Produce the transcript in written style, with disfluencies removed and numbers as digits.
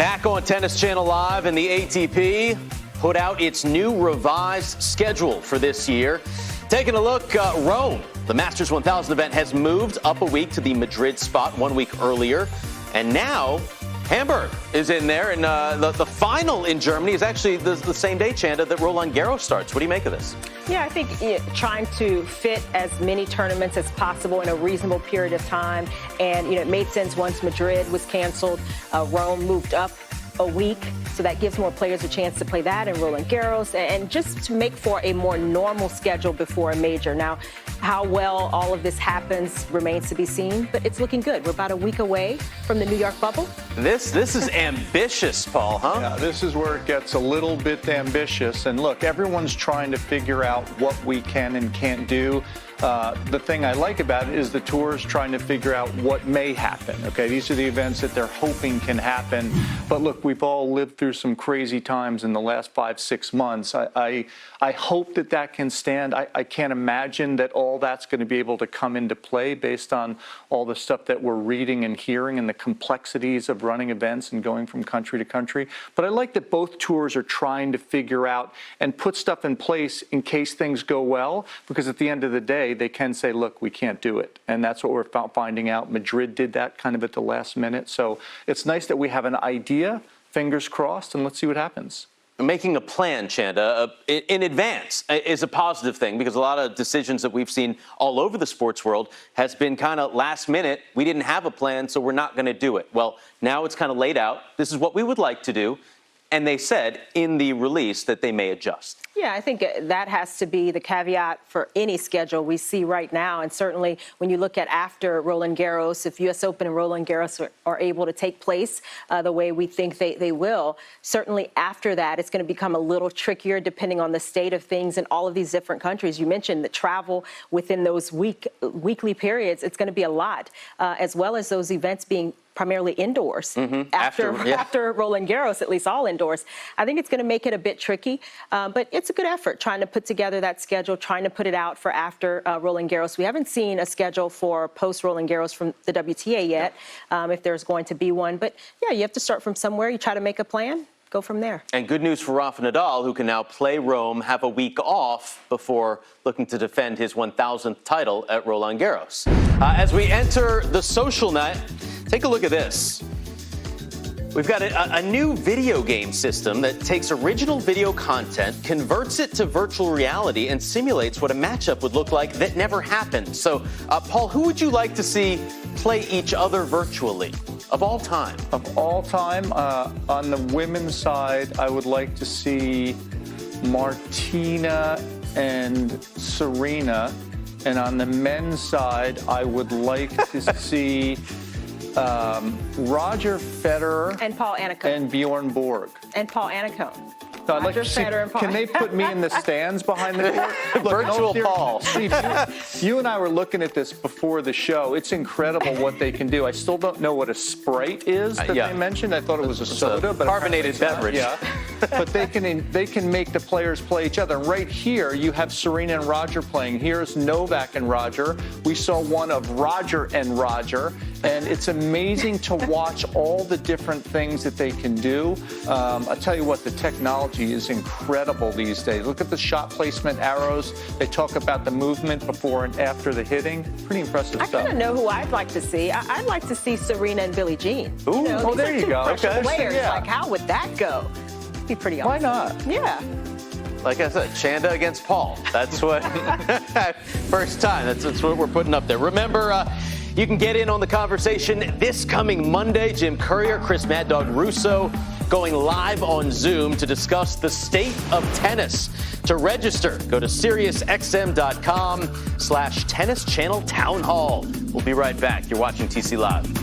Back on Tennis Channel Live, and the ATP put out its new revised schedule for this year. Taking a look, Rome, the Masters 1000 event, has moved up a week to the Madrid spot 1 week earlier. And now Hamburg is in there, and the final in Germany is actually the same day, Chanda, that Roland Garros starts. What do you make of this? Yeah, I think trying to fit as many tournaments as possible in a reasonable period of time. And, it made sense once Madrid was canceled. Rome moved up a week, so that gives more players a chance to play that and Roland Garros, and just to make for a more normal schedule before a major. Now, how well all of this happens remains to be seen, but it's looking good. We're about a week away from the New York bubble. This is ambitious, Paul, huh? Yeah, this is where it gets a little bit ambitious. And look, everyone's trying to figure out what we can and can't do. The thing I like about it is the tour's trying to figure out what may happen. Okay, these are the events that they're hoping can happen. But look, we've all lived through some crazy times in the last 5-6 months. I hope that can stand. I can't imagine that all that's going to be able to come into play based on all the stuff that we're reading and hearing and the complexities of running events and going from country to country. But I like that both tours are trying to figure out and put stuff in place in case things go well, because at the end of the day, they can say, look, we can't do it. And that's what we're finding out. Madrid did that kind of at the last minute. So it's nice that we have an idea, fingers crossed, and let's see what happens. Making a plan, Chanda, in advance is a positive thing, because a lot of decisions that we've seen all over the sports world has been kind of last minute. We didn't have a plan, so we're not going to do it. Well, now it's kind of laid out. This is what we would like to do. And they said in the release that they may adjust. Yeah, I think that has to be the caveat for any schedule we see right now. And certainly when you look at after Roland Garros, if U.S. Open and Roland Garros are able to take place the way we think they will, certainly after that, it's going to become a little trickier depending on the state of things in all of these different countries. You mentioned the travel within those weekly periods. It's going to be a lot, as well as those events being primarily indoors. After Roland Garros, at least all indoors. I think it's going to make it a bit tricky, but it's a good effort trying to put together that schedule, trying to put it out for after Roland Garros. We haven't seen a schedule for post-Roland Garros from the WTA yet, if there's going to be one. But yeah, you have to start from somewhere. You try to make a plan, go from there. And good news for Rafa Nadal, who can now play Rome, have a week off before looking to defend his 1,000th title at Roland Garros. As we enter the social net, take a look at this. We've got a new video game system that takes original video content, converts it to virtual reality, and simulates what a matchup would look like that never happened. So, Paul, who would you like to see play each other virtually of all time? Of all time, on the women's side, I would like to see Martina and Serena. And on the men's side, I would like to see Roger Federer and Paul Annacone and Bjorn Borg and Paul Annacone. So I'd like to see, can they put me in the stands behind the court? Look, virtual Paul. Steve, you and I were looking at this before the show. It's incredible what they can do. I still don't know what a Sprite is that they mentioned. I thought it was a soda, but carbonated beverage. Yeah, but they can make the players play each other. And right here, you have Serena and Roger playing. Here's Novak and Roger. We saw one of Roger and Roger, and it's amazing to watch all the different things that they can do. I'll tell you what, the technology is incredible these days. Look at the shot placement arrows. They talk about the movement before and after the hitting. Pretty impressive stuff. I kind of know who I'd like to see. I'd like to see Serena and Billie Jean. Ooh, there you go. Okay. Players. Yeah. Like, how would that go? It'd be pretty awesome. Why not? Yeah. Like I said, Chanda against Paul. That's what, first time. That's what we're putting up there. Remember, you can get in on the conversation this coming Monday. Jim Courier, Chris Mad Dog Russo going live on Zoom to discuss the state of tennis. To register, go to SiriusXM.com/Tennis Channel Town Hall. We'll be right back. You're watching TC Live.